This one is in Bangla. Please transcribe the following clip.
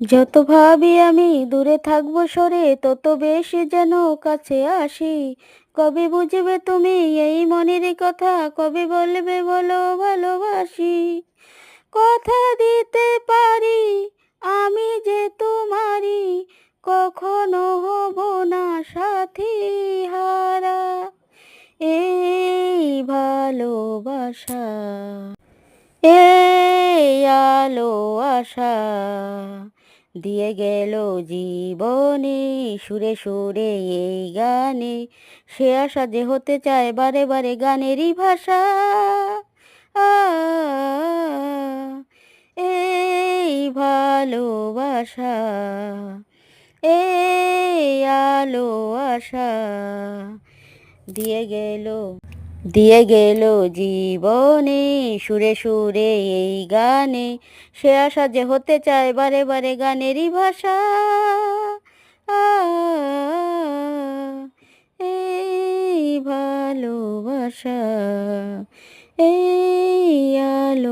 যত ভাবি আমি দূরে থাকবো সরে, তত বেশি যেন কাছে আসি। কবে বুঝবে তুমি এই মনের কথা, কবে বলবে বলো ভালোবাসি। কথা দিতে পারি আমি যে তোমারই, কখনো হব না সাথী হারা। এই ভালোবাসা, এই আলো আশা দিয়ে গেল জীবনে, সুরে সুরে এই গানে। সে আশা যে হতে চায় বারে বারে গানেরই ভাষা। আ, এই ভালোবাসা, এই আলো আশা দিয়ে গেল, দিয়ে গেল জীবনে, সুরে সুরে এই গানে। সে আশা যে হতে চায় বারে বারে গানেরই ভাষা। আ, এই ভালোবাসা, এই